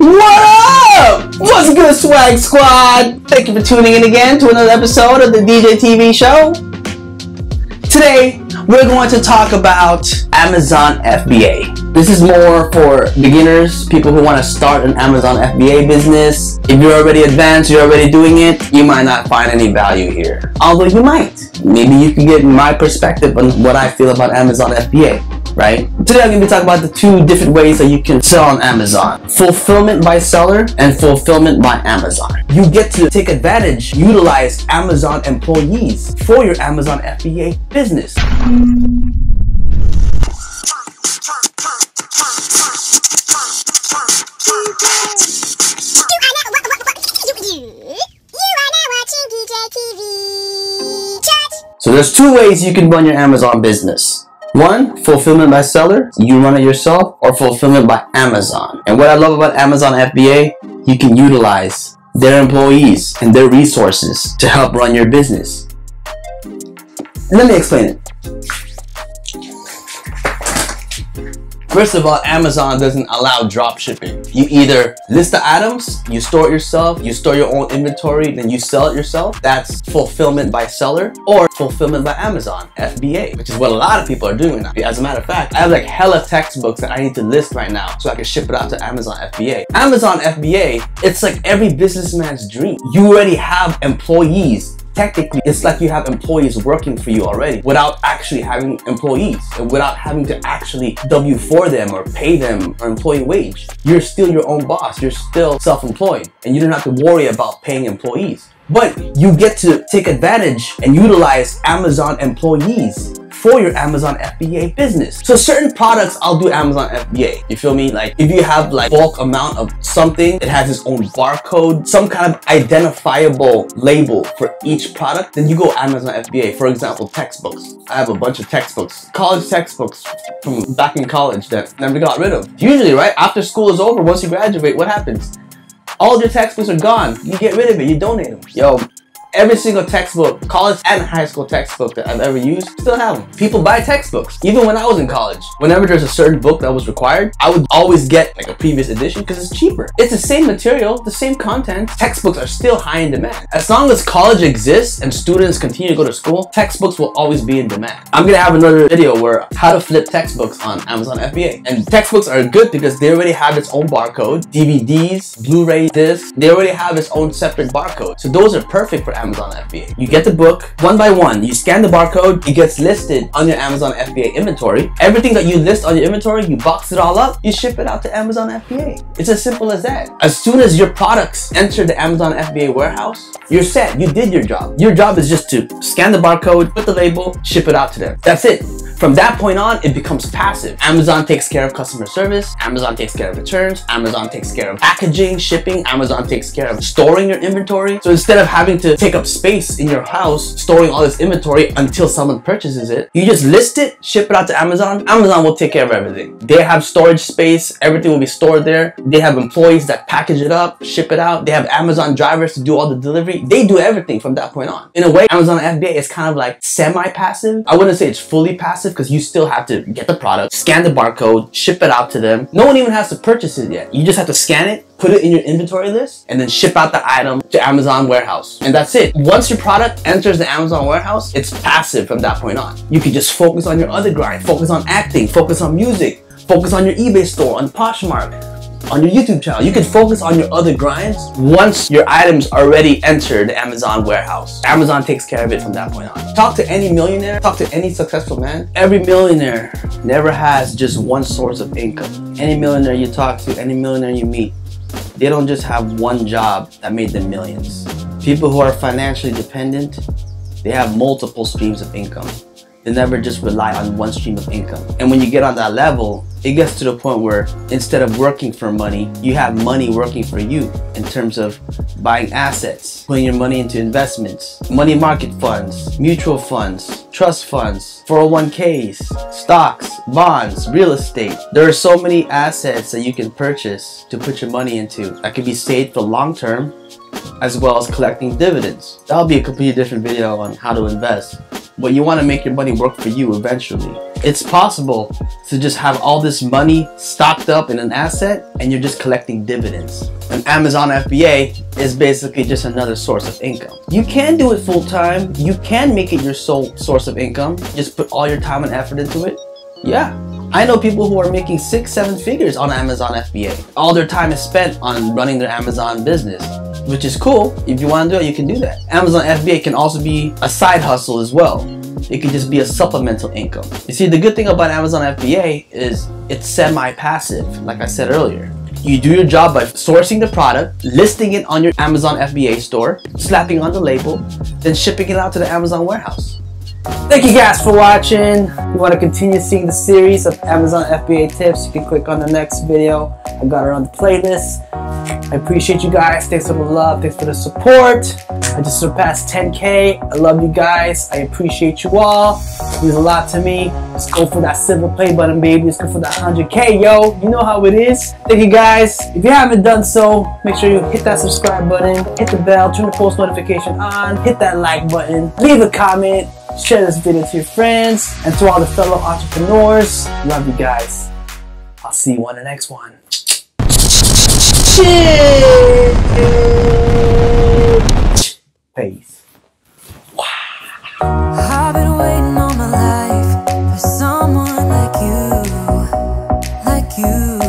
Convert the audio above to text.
What up? What's good, Swag Squad? Thank you for tuning in again to another episode of the DJTV show. Today, we're going to talk about Amazon FBA. This is more for beginners, people who want to start an Amazon FBA business. If you're already advanced, you're already doing it, you might not find any value here. Although you might. Maybe you can get my perspective on what I feel about Amazon FBA, right? Today I'm going to be talking about the two different ways that you can sell on Amazon. Fulfillment by seller and fulfillment by Amazon. You get to take advantage, utilize Amazon employees for your Amazon FBA business. So there's two ways you can run your Amazon business. One, fulfillment by seller, you run it yourself, or fulfillment by Amazon. And what I love about Amazon FBA, you can utilize their employees and their resources to help run your business. Let me explain it. First of all, Amazon doesn't allow drop shipping. You either list the items, you store it yourself, you store your own inventory, then you sell it yourself. That's fulfillment by seller, or fulfillment by Amazon, FBA, which is what a lot of people are doing now. As a matter of fact, I have like hella textbooks that I need to list right now so I can ship it out to Amazon FBA. Amazon FBA, it's like every businessman's dream. You already have employees. Technically, it's like you have employees working for you already without actually having employees and without having to actually W-4 them or pay them or employee wage. You're still your own boss. You're still self-employed and you don't have to worry about paying employees. But you get to take advantage and utilize Amazon employees for your Amazon FBA business. So certain products, I'll do Amazon FBA. You feel me? Like if you have like bulk amount of something, it has its own barcode, some kind of identifiable label for each product, then you go Amazon FBA. For example, textbooks. I have a bunch of textbooks, college textbooks from back in college that never got rid of. Usually, right, after school is over, once you graduate, what happens? All your textbooks are gone. You get rid of it, you donate them. Yo, every single textbook, college and high school textbook that I've ever used, still have them. People buy textbooks. Even when I was in college, whenever there's a certain book that was required, I would always get like a previous edition because it's cheaper. It's the same material, the same content. Textbooks are still high in demand. As long as college exists and students continue to go to school, textbooks will always be in demand. I'm gonna have another video where how to flip textbooks on Amazon FBA. And textbooks are good because they already have its own barcode. DVDs, Blu-ray discs, they already have its own separate barcode. So those are perfect for Amazon FBA. You get the book one by one, you scan the barcode, it gets listed on your Amazon FBA inventory. Everything that you list on your inventory, you box it all up, you ship it out to Amazon FBA. It's as simple as that. As soon as your products enter the Amazon FBA warehouse, you're set. You did your job. Your job is just to scan the barcode, put the label, ship it out to them. That's it. From that point on, it becomes passive. Amazon takes care of customer service, Amazon takes care of returns, Amazon takes care of packaging, shipping, Amazon takes care of storing your inventory. So instead of having to take up space in your house, storing all this inventory until someone purchases it, you just list it, ship it out to Amazon, Amazon will take care of everything. They have storage space, everything will be stored there. They have employees that package it up, ship it out. They have Amazon drivers to do all the delivery. They do everything from that point on. In a way, Amazon FBA is kind of like semi-passive. I wouldn't say it's fully passive because you still have to get the product, scan the barcode, ship it out to them. No one even has to purchase it yet. You just have to scan it, put it in your inventory list, and then ship out the item to Amazon warehouse. And that's it. Once your product enters the Amazon warehouse, it's passive from that point on. You can just focus on your other grind, focus on acting, focus on music, focus on your eBay store, on Poshmark, on your YouTube channel. You can focus on your other grinds once your items already enter the Amazon warehouse. Amazon takes care of it from that point on. Talk to any millionaire, talk to any successful man. Every millionaire never has just one source of income. Any millionaire you talk to, any millionaire you meet, they don't just have one job that made them millions. People who are financially dependent, they have multiple streams of income. They never just rely on one stream of income. And when you get on that level, it gets to the point where instead of working for money, you have money working for you in terms of buying assets, putting your money into investments, money market funds, mutual funds, trust funds, 401ks, stocks, bonds, real estate. There are so many assets that you can purchase to put your money into that can be saved for long term, as well as collecting dividends. That'll be a completely different video on how to invest. but you want to make your money work for you eventually. It's possible to just have all this money stocked up in an asset and you're just collecting dividends. And Amazon FBA is basically just another source of income. You can do it full time. You can make it your sole source of income. Just put all your time and effort into it. Yeah. I know people who are making 6-7 figures on Amazon FBA. All their time is spent on running their Amazon business, which is cool. If you want to do it, you can do that. Amazon FBA can also be a side hustle as well. It can just be a supplemental income. You see, the good thing about Amazon FBA is it's semi-passive, like I said earlier. You do your job by sourcing the product, listing it on your Amazon FBA store, slapping on the label, then shipping it out to the Amazon warehouse. Thank you guys for watching. If you want to continue seeing the series of Amazon FBA tips, you can click on the next video. I got it on the playlist. I appreciate you guys. Thanks for the love. Thanks for the support. I just surpassed 10K. I love you guys. I appreciate you all. It means a lot to me. Let's go for that silver play button, baby. Let's go for that 100K, yo. You know how it is. Thank you guys. If you haven't done so, make sure you hit that subscribe button, hit the bell, turn the post notification on, hit that like button, leave a comment, share this video to your friends, and to all the fellow entrepreneurs. Love you guys. I'll see you on the next one. Peace. Wow. I've been waiting all my life for someone like you, like you.